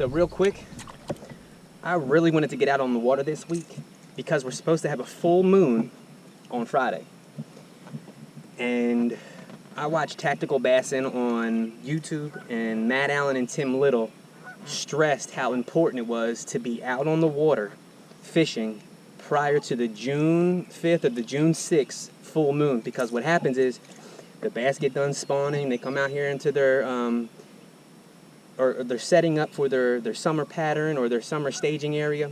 So real quick, I really wanted to get out on the water this week because we're supposed to have a full moon on Friday. And I watched Tactical Bassin on YouTube, and Matt Allen and Tim Little stressed how important it was to be out on the water fishing prior to the June 5th or the June 6th full moon, because what happens is the bass get done spawning, they come out here into their or they're setting up for their summer pattern or their summer staging area.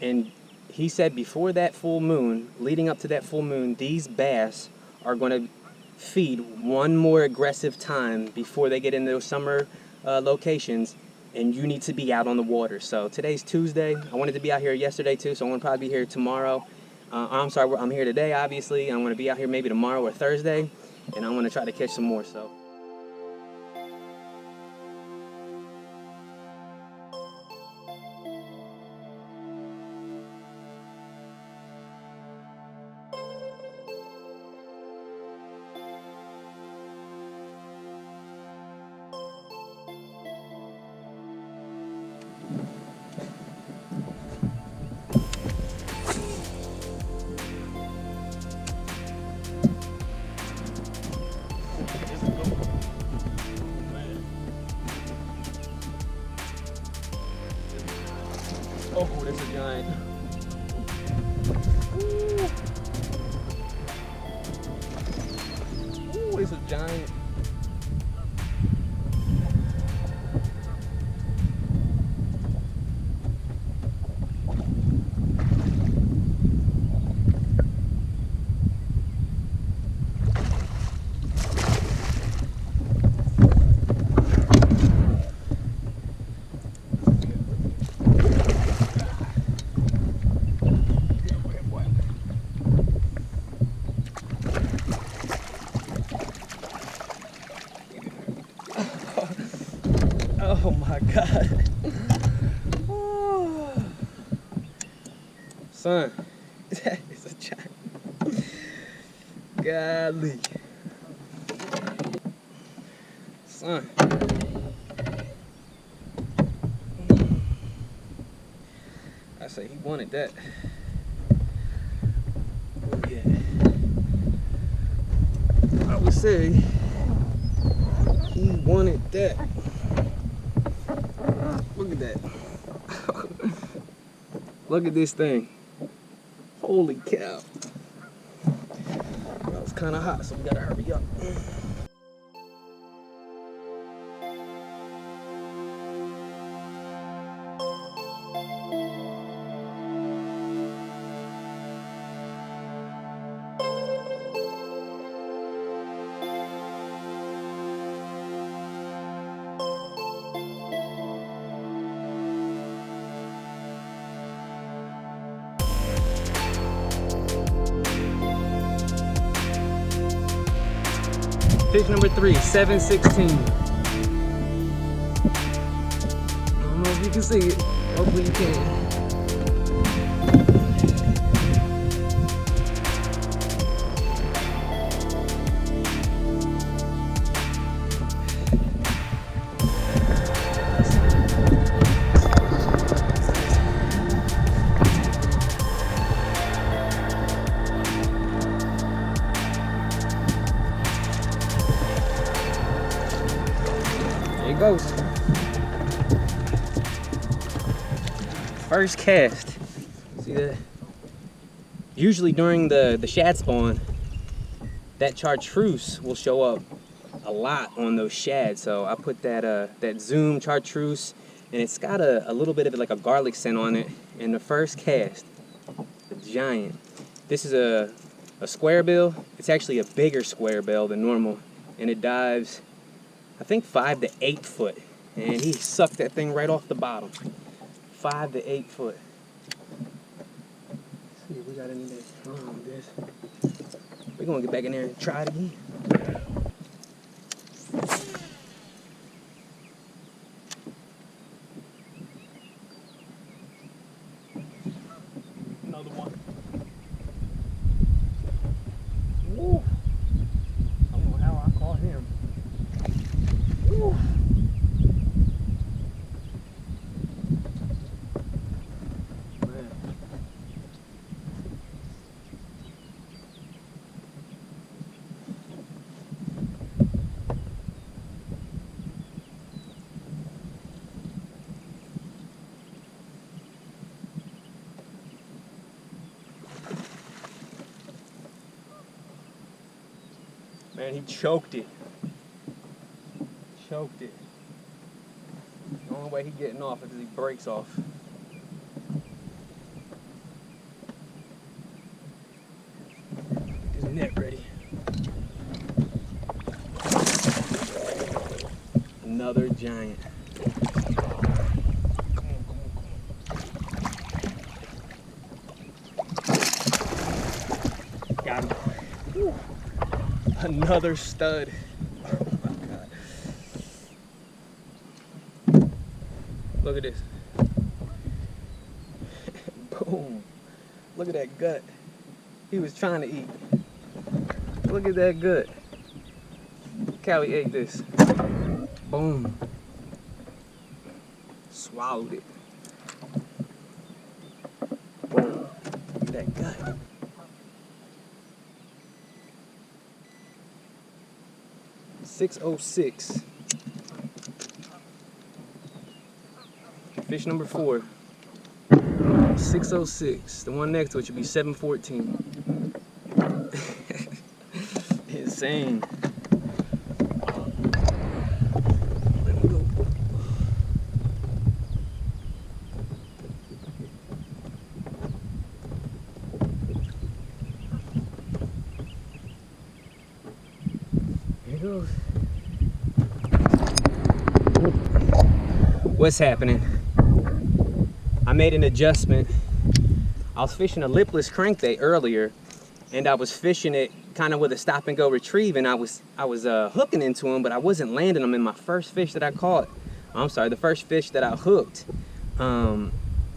And he said before that full moon, leading up to that full moon, these bass are going to feed one more aggressive time before they get into those summer locations, and you need to be out on the water. So today's Tuesday. I wanted to be out here yesterday too, so I'm going to probably be here tomorrow. I'm here today, obviously. I'm going to be out here maybe tomorrow or Thursday, and I'm going to try to catch some more. So. Oh, that's a giant. Ooh, it's a giant. Oh my God. Oh. Son, that is a giant. Golly. Son. I say he wanted that. Oh yeah. I would say he wanted that. Look at that. Look at this thing. Holy cow. Well, it's kind of hot, so we gotta hurry up. Fish number 3, 716. I don't know if you can see it. Hopefully you can. There it goes. First cast. See that? Usually during the shad spawn, that chartreuse will show up a lot on those shad. So I put that Zoom chartreuse, and it's got a little bit of like a garlic scent on it. In the first cast, the giant. This is a square bill. It's actually a bigger square bill than normal, and it dives, I think 5 to 8 foot, and he sucked that thing right off the bottom. 5 to 8 foot. Let's see if we got anything wrong with this. We're gonna get back in there and try it again. Another one. Woo. I don't know how I caught him. Woo. And he choked it. Choked it. The only way he's getting off is if he breaks off. His net ready. Another giant. Got him. Whew. Another stud. Oh my God. Look at this. Boom. Look at that gut. He was trying to eat. Look at that gut. Look how he ate this. Boom. Swallowed it. Boom. Look at that gut. .606. Fish number 4. 606. The one next to it should be 714. Insane. Let me go. Here it goes. What's happening? I made an adjustment. I was fishing a lipless crankbait earlier, and I was fishing it kind of with a stop and go retrieve, and I was hooking into him, but I wasn't landing them. In my first fish that I caught, I'm sorry, the first fish that I hooked,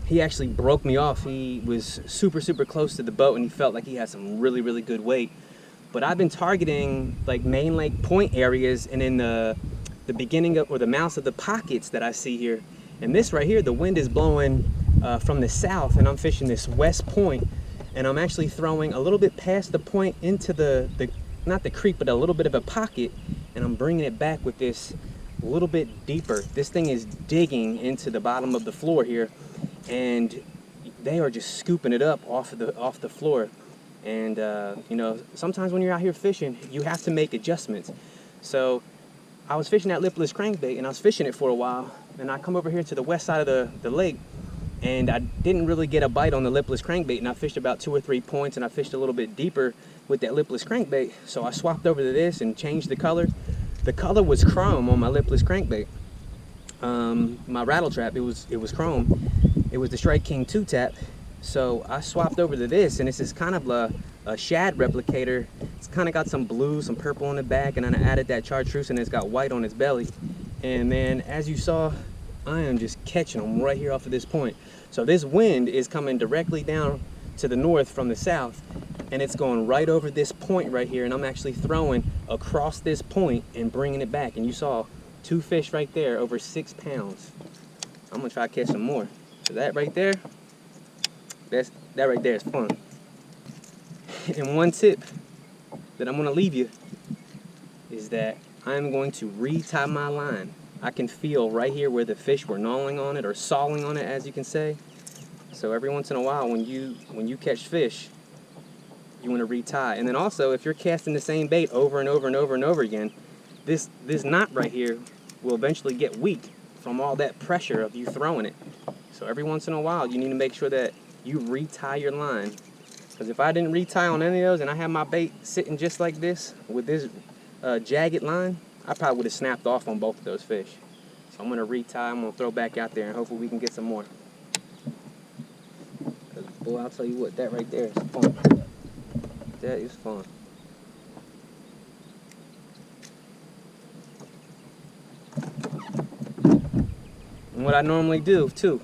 he actually broke me off. He was super close to the boat, and he felt like he had some really good weight. But I've been targeting like main lake point areas and in the beginning of, or the mouths of the pockets that I see here. And this right here, the wind is blowing from the south, and I'm fishing this west point, and I'm actually throwing a little bit past the point into the not the creek, but a little bit of a pocket, and I'm bringing it back with this a little bit deeper. This thing is digging into the bottom of the floor here, and they are just scooping it up off the floor. And you know, sometimes when you're out here fishing, you have to make adjustments. So I was fishing that lipless crankbait, and I was fishing it for a while, and I come over here to the west side of the lake, and I didn't really get a bite on the lipless crankbait, and I fished about 2 or 3 points, and I fished a little bit deeper with that lipless crankbait. So I swapped over to this and changed the color. The color was chrome on my lipless crankbait. My rattle trap, it was chrome. It was the Strike King 2-tap. So I swapped over to this, and this is kind of a shad replicator. It's kind of got some blue, some purple on the back, and then I added that chartreuse, and it's got white on its belly. And man, as you saw, I am just catching them right here off of this point. So this wind is coming directly down to the north from the south, and it's going right over this point right here, and I'm actually throwing across this point and bringing it back. And you saw 2 fish right there, over 6 pounds. I'm gonna try to catch some more. So that right there, that right there is fun. And one tip that I'm gonna leave you is that I'm going to re-tie my line. I can feel right here where the fish were gnawing on it, or sawing on it, as you can say. So every once in a while, when you catch fish, you want to retie. And then also, if you're casting the same bait over and over and over and over again, this knot right here will eventually get weak from all that pressure of you throwing it. So every once in a while, you need to make sure that you retie your line. Because if I didn't retie on any of those, and I had my bait sitting just like this with this jagged line, I probably would have snapped off on both of those fish. So I'm going to retie, I'm going to throw back out there, and hopefully we can get some more. Because boy, I'll tell you what, that right there is fun. That is fun. And what I normally do too,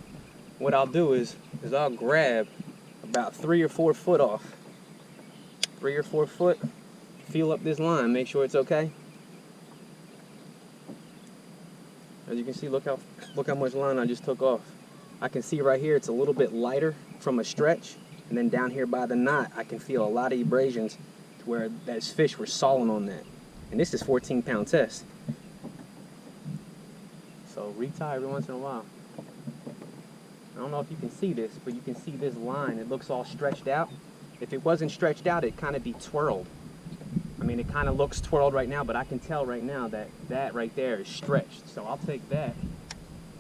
what I'll do is I'll grab about 3 or 4 foot off. 3 or 4 foot, feel up this line, make sure it's okay. As you can see, look how much line I just took off. I can see right here it's a little bit lighter from a stretch, and then down here by the knot I can feel a lot of abrasions to where those fish were sawing on that. And this is 14-pound test. So retie every once in a while. I don't know if you can see this, but you can see this line. It looks all stretched out. If it wasn't stretched out, it'd kind of be twirled. I mean, it kind of looks twirled right now, but I can tell right now that that right there is stretched. So I'll take that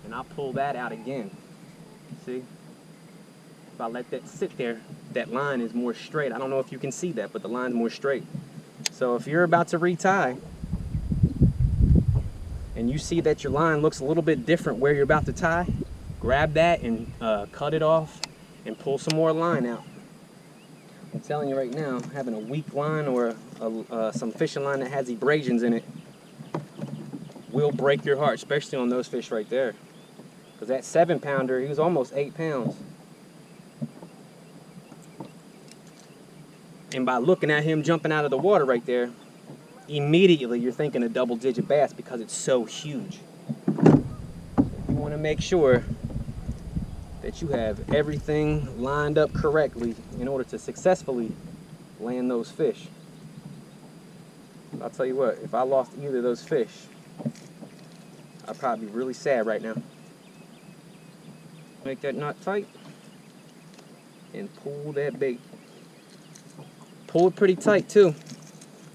and I'll pull that out again. See? If I let that sit there, that line is more straight. I don't know if you can see that, but the line's more straight. So if you're about to retie and you see that your line looks a little bit different where you're about to tie, grab that and cut it off and pull some more line out. I'm telling you right now, having a weak line or some fishing line that has abrasions in it will break your heart, especially on those fish right there. Because that 7-pounder, he was almost 8 pounds. And by looking at him jumping out of the water right there, immediately you're thinking a double-digit bass because it's so huge. You want to make sure that you have everything lined up correctly in order to successfully land those fish. I'll tell you what, if I lost either of those fish, I'd probably be really sad right now. Make that knot tight and pull that bait. Pull it pretty tight too.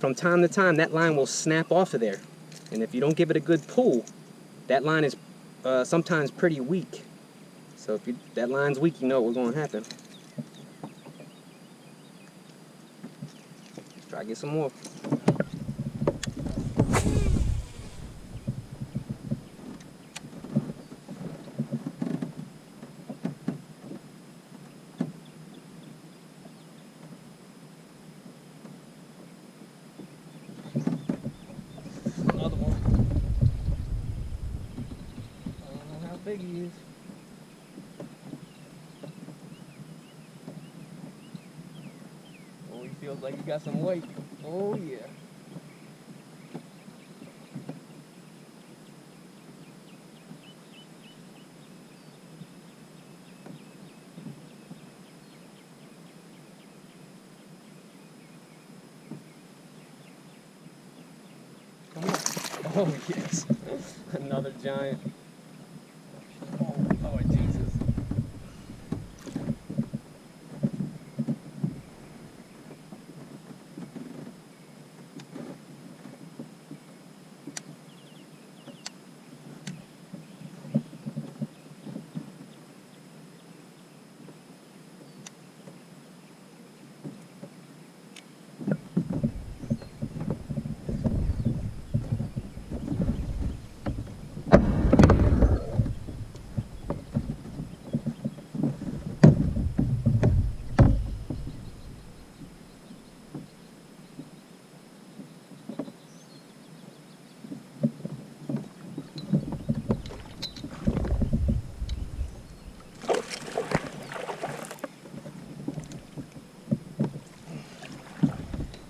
From time to time, that line will snap off of there. And if you don't give it a good pull, that line is sometimes pretty weak. So if that line's weak, you know what's going to happen. Let's try to get some more. Another one. I don't know how big he is. Oh, he feels like he got some weight. Oh yeah. Come on. Oh yes. Another giant. Oh Lord Jesus.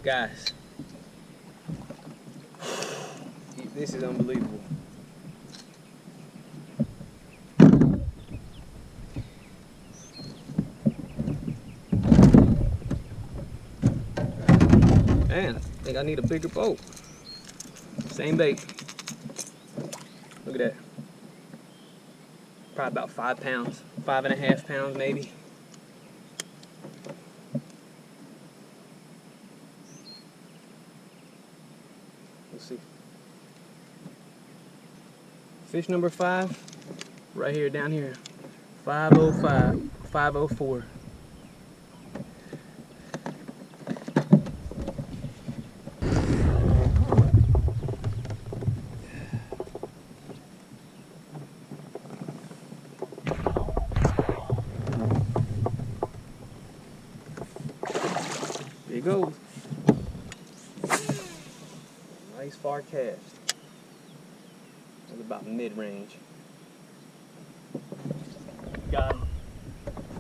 Guys, this is unbelievable. Man, I think I need a bigger boat. Same bait. Look at that. Probably about 5 pounds, 5.5 pounds maybe. Let's see. Fish number 5, right here, down here. 505, 504. There he goes. Nice far cast. That's about mid-range. Got him.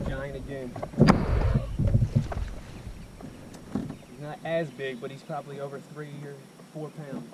Giant again. He's not as big, but he's probably over 3 or 4 pounds.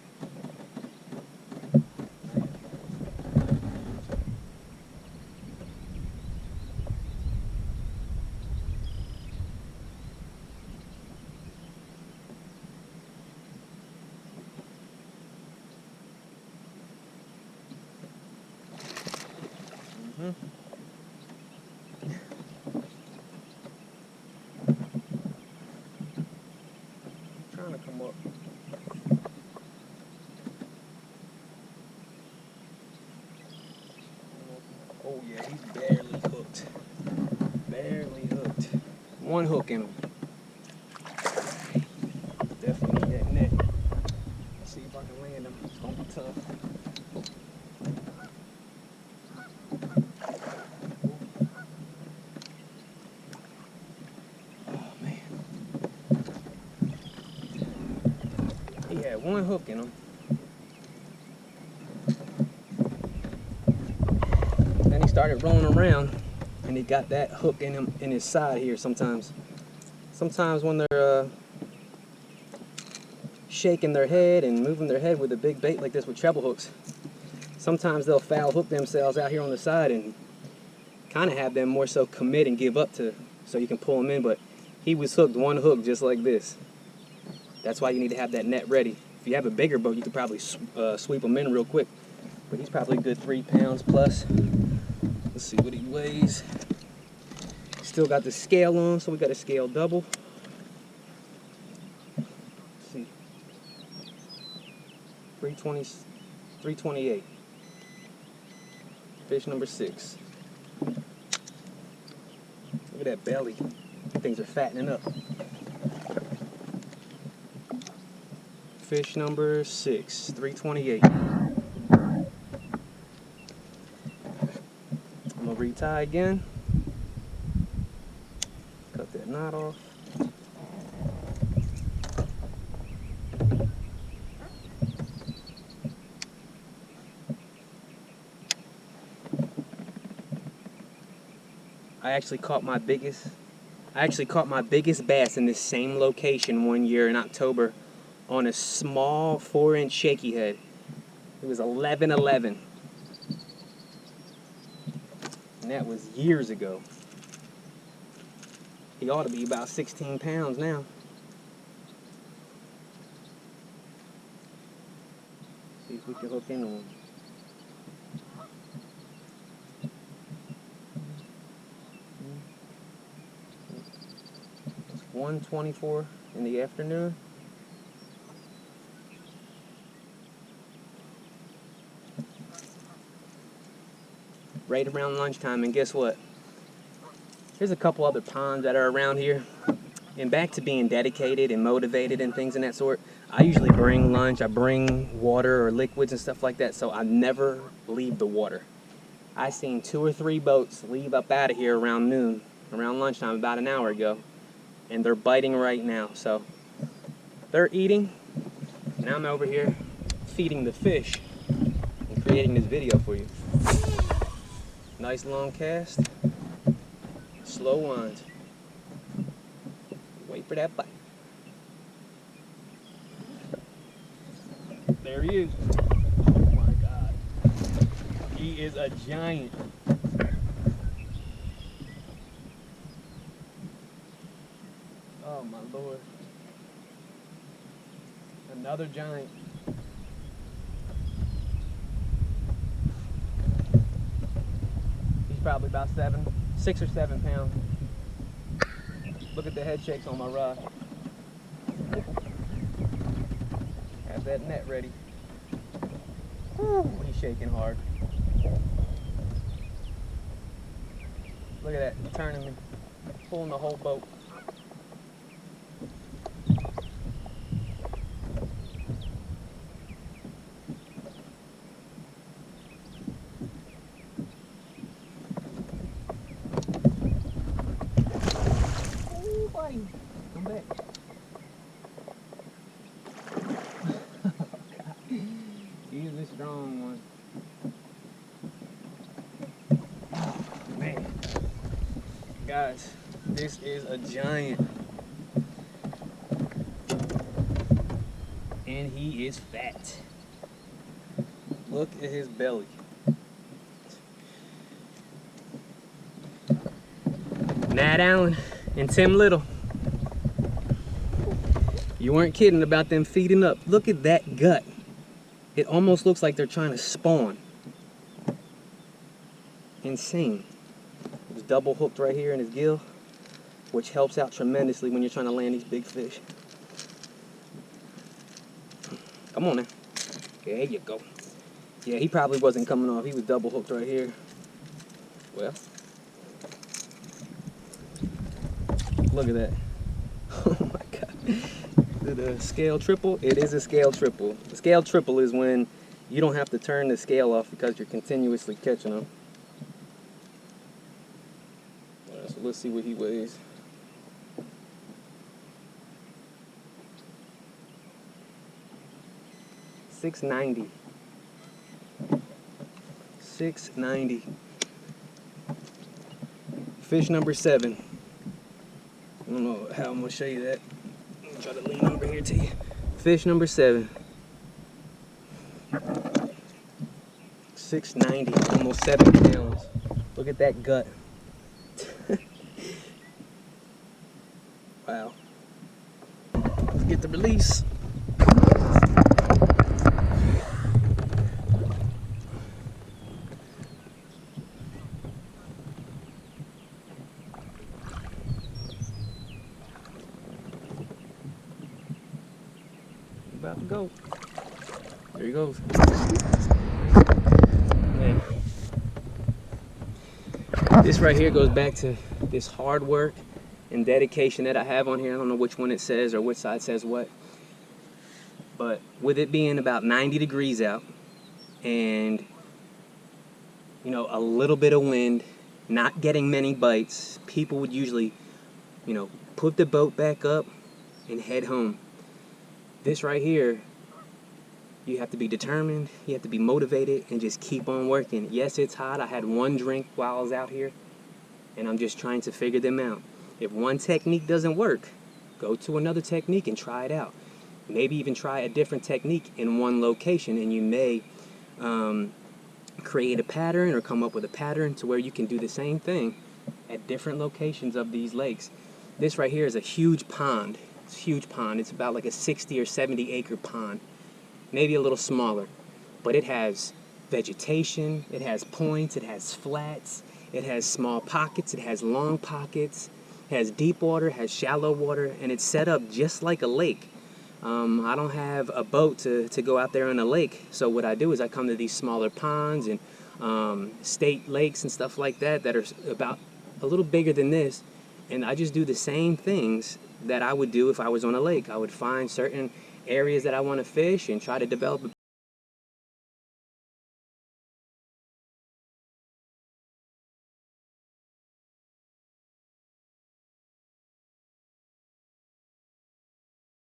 Trying to come up. Oh yeah, he's barely hooked. Barely hooked. One hook in him. Definitely need that net. Let's see if I can land him. It's gonna be tough. Oh man. He had one hook in him. Then he started rolling around and he got that hook in him in his side here sometimes. Sometimes when they're shaking their head and moving their head with a big bait like this with treble hooks, sometimes they'll foul hook themselves out here on the side and kind of have them more so commit and give up to so you can pull them in. But he was hooked one hook just like this. That's why you need to have that net ready. If you have a bigger boat, you could probably sweep them in real quick. But he's probably a good 3 pounds plus. Let's see what he weighs. Still got the scale on, so we got a scale double. Let's see. 328. Fish number 6. Look at that belly. Things are fattening up. Fish number 6, 328. I'm gonna retie again. Cut that knot off. I actually caught my biggest bass in this same location one year in October on a small 4-inch shaky head. It was 11-11. And that was years ago. He ought to be about 16 pounds now. See if we can hook into him. It's 1:24 in the afternoon. Right around lunchtime, and guess what? There's a couple other ponds that are around here. And back to being dedicated and motivated and things in that sort, I usually bring lunch, I bring water or liquids and stuff like that, so I never leave the water. I seen 2 or 3 boats leave up out of here around noon, around lunchtime, about an hour ago, and they're biting right now. So they're eating, and I'm over here feeding the fish and creating this video for you. Nice long cast, slow winds. Wait for that bite. There he is. Oh my God. He is a giant. Oh my Lord. Another giant. He's probably about 6 or 7 pounds. Look at the head shakes on my rod. Have that net ready. Woo, he's shaking hard. Look at that, turning me, pulling the whole boat. Come back. He's the strong one. Oh, man. Guys, this is a giant. And he is fat. Look at his belly. Nat Allen and Tim Little. You weren't kidding about them feeding up. Look at that gut. It almost looks like they're trying to spawn. Insane. It was double hooked right here in his gill, which helps out tremendously when you're trying to land these big fish. Come on now. There you go. Yeah, he probably wasn't coming off. He was double hooked right here. Well, look at that. Oh my God. Is it a scale triple? It is a scale triple. The scale triple is when you don't have to turn the scale off because you're continuously catching them. Alright, so let's see what he weighs. $6.90. $6.90. Fish number 7. I don't know how I'm gonna show you that. I'm gonna try to lean over here to you. Fish number 7. $6.90, almost 7 pounds. Look at that gut. Wow. Let's get the release. About to go. There he goes. Man. This right here goes back to this hard work and dedication that I have on here. I don't know which one it says or which side says what. But with it being about 90 degrees out and, you know, a little bit of wind, not getting many bites, people would usually, you know, put the boat back up and head home. This right here, you have to be determined, you have to be motivated, and just keep on working. Yes, it's hot. I had one drink while I was out here, and I'm just trying to figure them out. If one technique doesn't work, go to another technique and try it out. Maybe even try a different technique in one location, and you may create a pattern or come up with a pattern to where you can do the same thing at different locations of these lakes. This right here is a huge pond. It's a huge pond. It's about like a 60 or 70 acre pond, maybe a little smaller, but it has vegetation, it has points, it has flats, it has small pockets, it has long pockets, it has deep water, it has shallow water, and it's set up just like a lake. I don't have a boat to go out there on a lake, so what I do is I come to these smaller ponds and state lakes and stuff like that that are about a little bigger than this, and I just do the same things that I would do if I was on a lake. I would find certain areas that I want to fish and try to develop a